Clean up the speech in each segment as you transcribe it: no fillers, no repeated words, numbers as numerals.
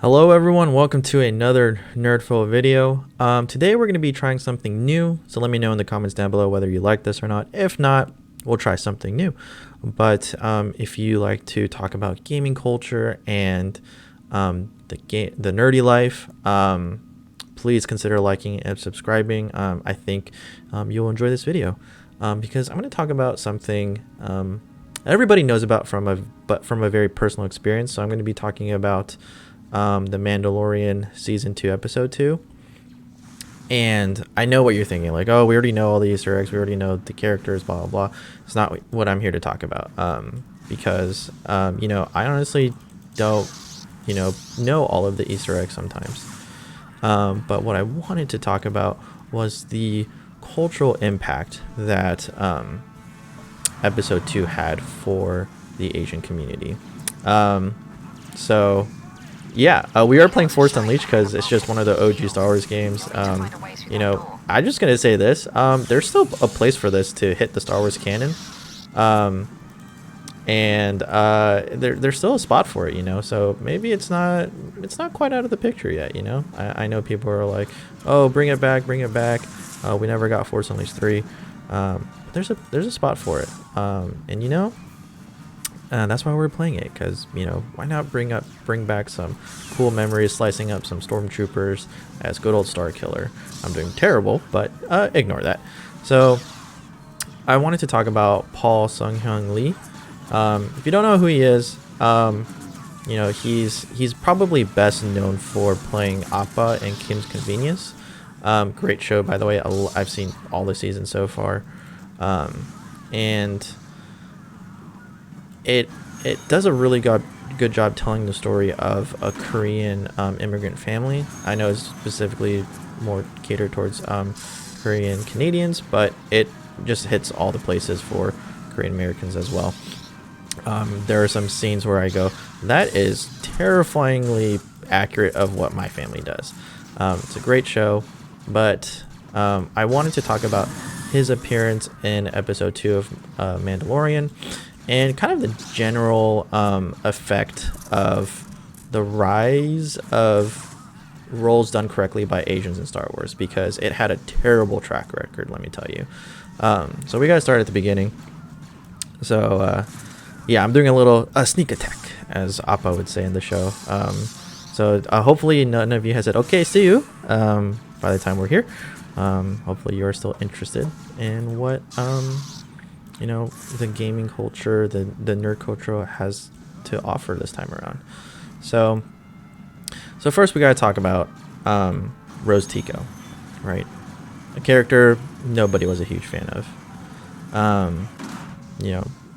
Hello everyone, welcome to another Nerdful video. Today we're going to be trying something new, so let me know in the comments down below whether you like this or not. If not, we'll try something new. But if you like to talk about gaming culture and the nerdy life, please consider liking and subscribing. I think you'll enjoy this video because I'm going to talk about something everybody knows about from a very personal experience. So I'm going to be talking about the Mandalorian season 2 episode 2. And I know what you're thinking, like, oh, we already know all the Easter eggs, we already know the characters, blah blah blah. It's not what I'm here to talk about, because I honestly don't know all of the Easter eggs sometimes, but what I wanted to talk about was the cultural impact that episode 2 had for the Asian community. We are playing Force Unleashed because it's just one of the OG Star Wars games. I'm just going to say this. There's still a place for this to hit the Star Wars canon. There's still a spot for it, so maybe it's not quite out of the picture yet, I know people are like, oh, bring it back. We never got Force Unleashed 3. There's a spot for it. And that's why we're playing it, because why not bring back some cool memories, slicing up some stormtroopers as good old Star Killer. I'm doing terrible, but ignore that. So I wanted to talk about Paul Sun-Hyung Lee. If you don't know who he is, he's probably best known for playing Appa in Kim's Convenience. Great show, by the way. I've seen all the seasons so far, and it does a really good job telling the story of a Korean immigrant family. I know it's specifically more catered towards Korean Canadians, but it just hits all the places for Korean Americans as well. There are some scenes where I go, that is terrifyingly accurate of what my family does. It's a great show, but I wanted to talk about his appearance in episode 2 of Mandalorian, and kind of the general effect of the rise of roles done correctly by Asians in Star Wars, because it had a terrible track record, let me tell you. So we got to start at the beginning. So I'm doing a little sneak attack, as Appa would say in the show. Hopefully none of you has said, okay, see you, by the time we're here. Hopefully you're still interested in what the gaming culture, the nerd culture has to offer this time around. So first we got to talk about Rose Tico, right? A character nobody was a huge fan of.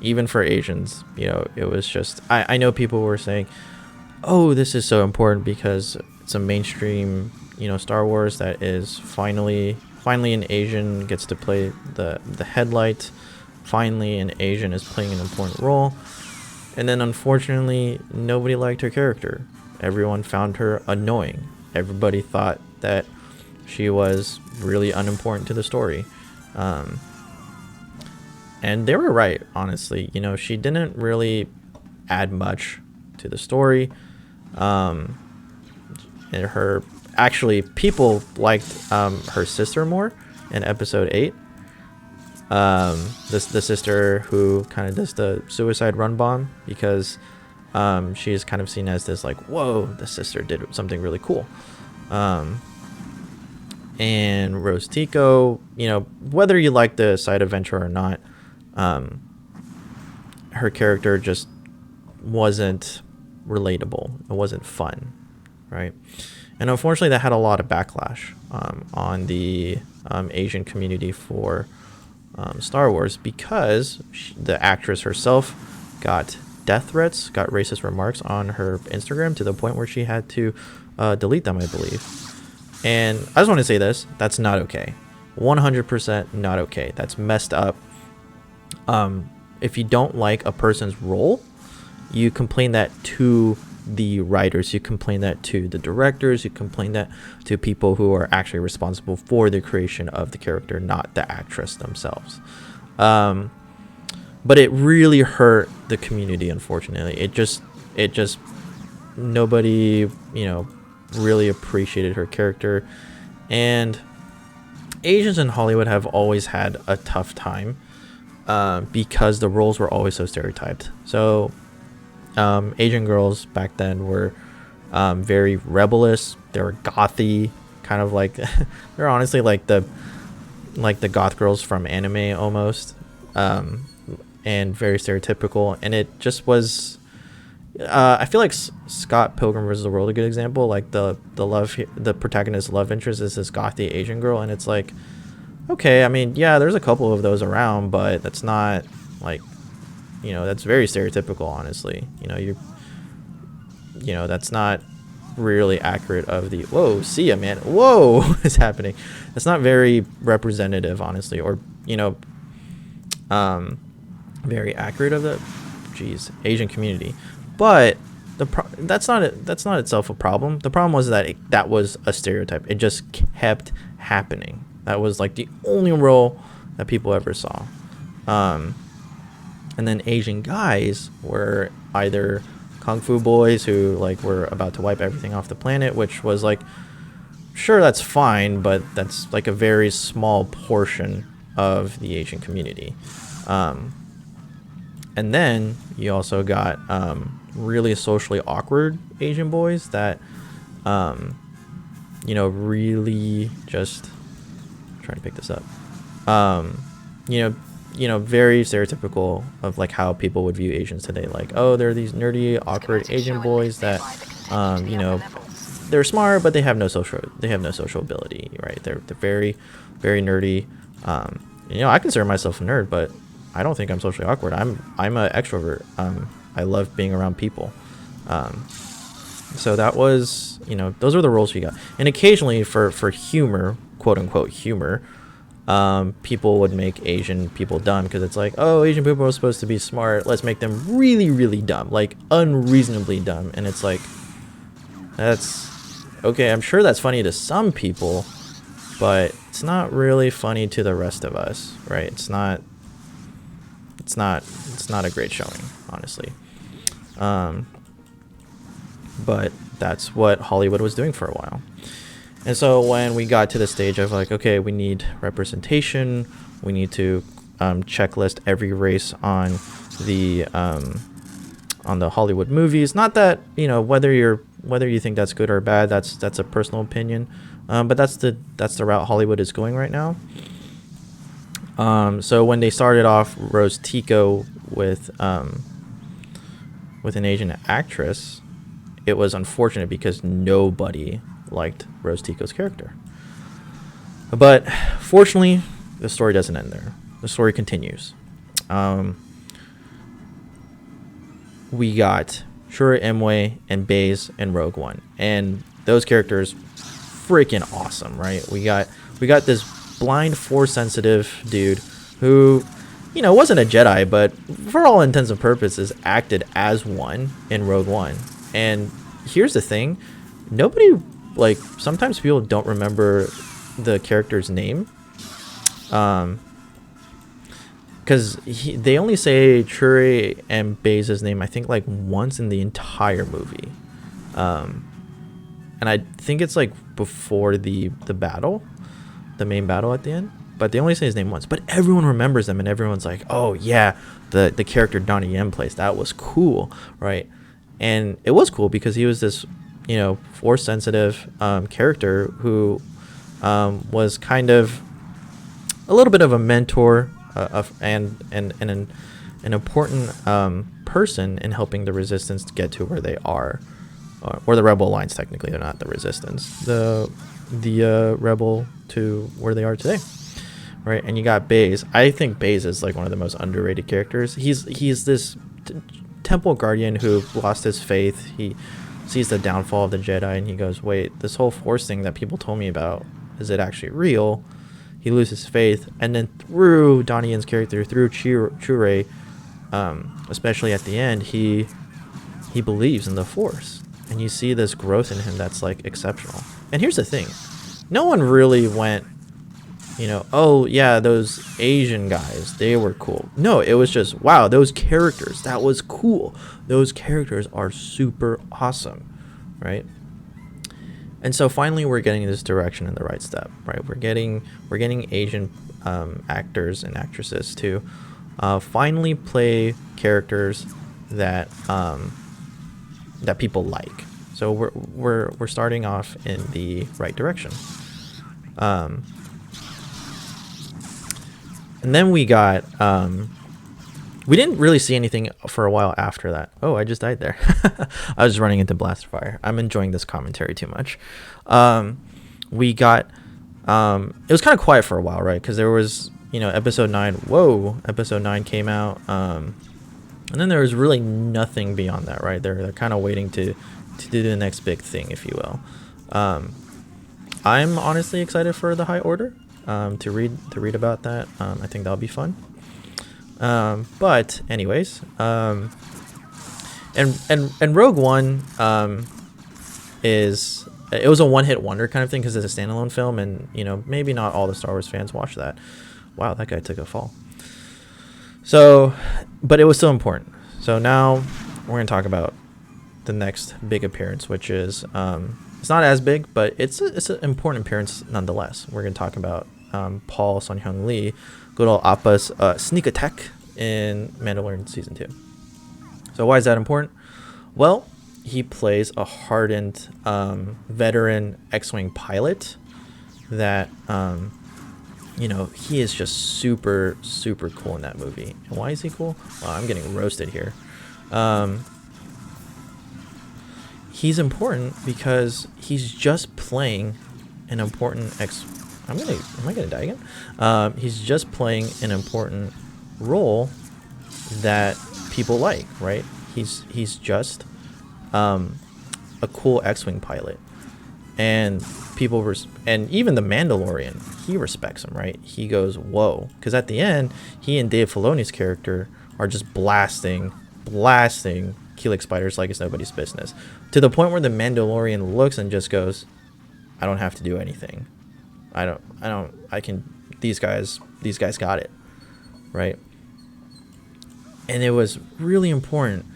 Even for Asians, it was just, I know people were saying, oh, this is so important because it's a mainstream, Star Wars that is finally an Asian gets to play the headlight. Finally an Asian is playing an important role. And then unfortunately nobody liked her character. Everyone found her annoying. Everybody thought that she was really unimportant to the story. And they were right, honestly. She didn't really add much to the story. And people liked her sister more in episode 8. The sister who kind of does the suicide run bomb, because she is kind of seen as this, like, whoa, the sister did something really cool. And Rose Tico, whether you like the side adventure or not, her character just wasn't relatable. It wasn't fun, right? And unfortunately that had a lot of backlash on the Asian community for Star Wars, because the actress herself got death threats, got racist remarks on her Instagram, to the point where she had to delete them, I believe. And I just want to say this, that's not okay. 100% not okay. That's messed up. If you don't like a person's role, you complain that to the writers, you complain that to the directors, you complain that to people who are actually responsible for the creation of the character, not the actress themselves. But it really hurt the community, unfortunately. It just nobody, really appreciated her character. And Asians in Hollywood have always had a tough time because the roles were always so stereotyped. So Asian girls back then were very rebellious. They were gothy, kind of like they're honestly like the goth girls from anime almost, and very stereotypical. And it just was. I feel like Scott Pilgrim vs. the World is a good example. Like the protagonist's love interest is this gothy Asian girl, and it's like, okay, I mean, yeah, there's a couple of those around, but that's not like, that's very stereotypical, honestly. That's not really accurate of the see ya, man, whoa is happening. That's not very representative, honestly, or very accurate of the Asian community. But that's not itself a problem. The problem was that that was a stereotype. It just kept happening. That was like the only role that people ever saw. And then Asian guys were either kung fu boys who like were about to wipe everything off the planet, which was like, sure, that's fine, but that's like a very small portion of the Asian community. And then you also got really socially awkward Asian boys that, really just trying to pick this up. Very stereotypical of like how people would view Asians today. Like, oh, they're these nerdy, awkward Asian boys that, they're smart, but they have no social ability, right? They're very, very nerdy. I consider myself a nerd, but I don't think I'm socially awkward. I'm an extrovert. I love being around people. So that was, those are the roles we got. And occasionally for humor, quote unquote humor, people would make Asian people dumb because it's like, oh, Asian people are supposed to be smart. Let's make them really, really dumb, like unreasonably dumb. And it's like, that's okay. I'm sure that's funny to some people, but it's not really funny to the rest of us, right? It's not a great showing, honestly. But that's what Hollywood was doing for a while. And so when we got to the stage of like, okay, we need representation, we need to checklist every race on the Hollywood movies. Not that, whether you think that's good or bad, that's a personal opinion. But that's the route Hollywood is going right now. So when they started off Rose Tico with an Asian actress, it was unfortunate because nobody liked Rose Tico's character. But fortunately, the story doesn't end there. The story continues. We got Shura Imwe and Baze in Rogue One, and those characters freaking awesome, right? We got this blind force sensitive dude who wasn't a Jedi, but for all intents and purposes acted as one in Rogue One. And here's the thing, nobody, like, sometimes people don't remember the character's name, because they only say Shura and Baze's name I think like once in the entire movie, and I think it's like before the battle, the main battle at the end, but they only say his name once, but everyone remembers them, and everyone's like, oh yeah, the character Donnie Yen plays, that was cool, right? And it was cool because he was this force sensitive character who was kind of a little bit of a mentor and an important person in helping the Resistance to get to where they are, or the Rebel Alliance. Technically, they're not the Resistance, the Rebel to where they are today, right? And you got Baze. I think Baze is like one of the most underrated characters. He's this temple guardian who lost his faith. He sees the downfall of the Jedi, and he goes, wait, this whole force thing that people told me about, is it actually real? He loses faith, and then through Donnie Yen's character, through Shura, especially at the end, he believes in the force, and you see this growth in him that's like exceptional. And here's the thing, no one really went oh yeah, those Asian guys, they were cool. No, it was just, wow, those characters, that was cool. Those characters are super awesome, right? And so finally we're getting this direction in the right step, right? We're getting Asian actors and actresses to finally play characters that that people like. So we're starting off in the right direction. And then we got we didn't really see anything for a while after that. Oh, I just died there. I was running into blast fire. I'm enjoying this commentary too much. We got it was kind of quiet for a while, right? Because there was episode 9. Whoa, episode 9 came out, and then there was really nothing beyond that, right? They're kind of waiting to do the next big thing, if you will. I'm honestly excited for the High Order, to read about that. I think that'll be fun. But anyways, and Rogue One it was a one-hit wonder kind of thing because it's a standalone film, and maybe not all the Star Wars fans watch that. Wow, that guy took a fall. So, but it was still important. So now we're gonna talk about the next big appearance, which is it's not as big, but it's an important appearance nonetheless. We're gonna talk about Paul Sun-Hyung Lee, good old Appa's sneak attack in Mandalorian season 2. So why is that important? Well, he plays a hardened veteran X-wing pilot that he is just super cool in that movie. And why is he cool? Well, I'm getting roasted here. He's important because he's just playing an important am I gonna die again? He's just playing an important role that people like, right? He's just a cool X-wing pilot, and people and even the Mandalorian, he respects him, right? He goes, whoa, because at the end, he and Dave Filoni's character are just blasting Helix spiders like it's nobody's business, to the point where the Mandalorian looks and just goes, I don't have to do anything. These guys got it, right? And it was really important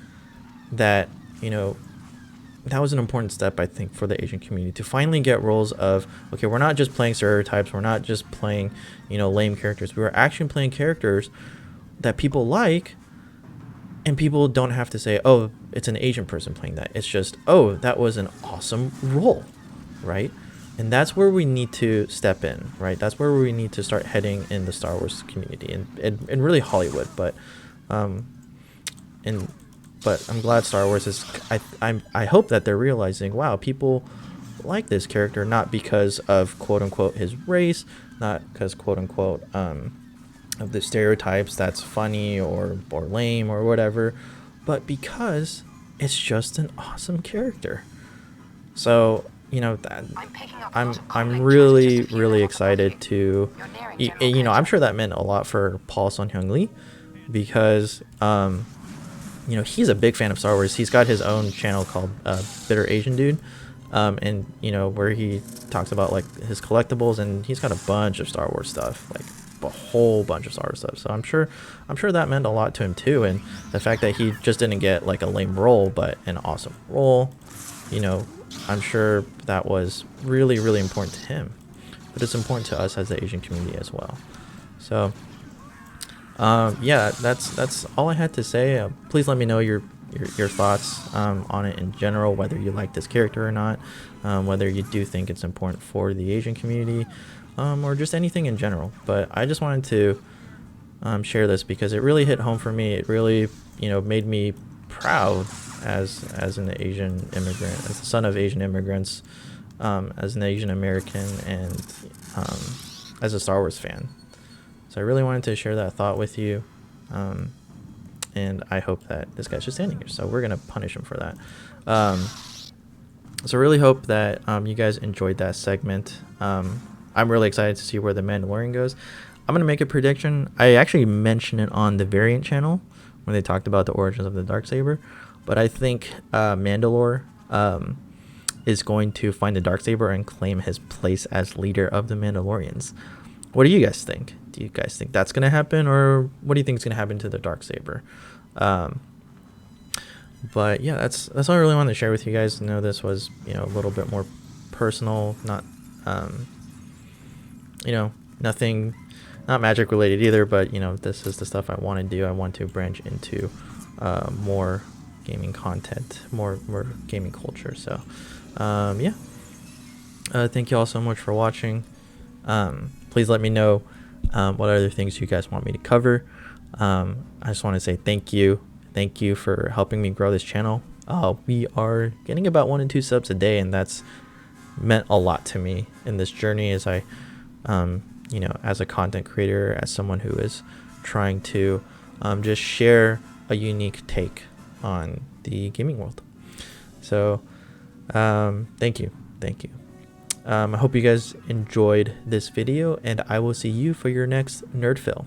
that, that was an important step, I think, for the Asian community to finally get roles of, okay, we're not just playing stereotypes, we're not just playing, lame characters. We were actually playing characters that people like, and people don't have to say, oh, it's an Asian person playing that. It's just, oh, that was an awesome role, right? And that's where we need to step in, right? That's where we need to start heading in the Star Wars community and really Hollywood. But I'm glad Star Wars is. I hope that they're realizing, wow, people like this character not because of quote unquote his race, not because quote unquote of the stereotypes that's funny or lame or whatever, but because it's just an awesome character. So that I'm really excited to, I'm sure that meant a lot for Paul Sun-Hyung Lee, because he's a big fan of Star Wars. He's got his own channel called Bitter Asian Dude, and where he talks about like his collectibles, and he's got a bunch of Star Wars stuff, like a whole bunch of Star Wars stuff. So I'm sure that meant a lot to him too, and the fact that he just didn't get like a lame role, but an awesome role, I'm sure that was really important to him, but it's important to us as the Asian community as well. So yeah, that's all I had to say. Please let me know your thoughts on it in general, whether you like this character or not, whether you do think it's important for the Asian community, or just anything in general. But I just wanted to share this because it really hit home for me. It really made me proud as an Asian immigrant, as the son of Asian immigrants, as an Asian American, and as a Star Wars fan. So I really wanted to share that thought with you, and I hope that this guy's just standing here, so we're gonna punish him for that. So I really hope that you guys enjoyed that segment. I'm really excited to see where the Mandalorian goes. I'm gonna make a prediction. I actually mentioned it on the Variant channel when they talked about the origins of the Darksaber, but I think Mandalore is going to find the Darksaber and claim his place as leader of the Mandalorians. what do you guys think? Do you guys think that's gonna happen, or what do you think is gonna happen to the Darksaber? But yeah, that's all I really wanted to share with you guys. I know this was, you know, a little bit more personal, not you know, nothing, not magic related either, but you know, this is the stuff I want to do. I want to branch into more gaming content, more gaming culture. So yeah, thank you all so much for watching. Please let me know what other things you guys want me to cover. I just want to say thank you for helping me grow this channel. We are getting about 1 and 2 subs a day, and that's meant a lot to me in this journey as I you know, as a content creator, as someone who is trying to just share a unique take on the gaming world. So thank you. I hope you guys enjoyed this video, and I will see you for your next Nerd Fill.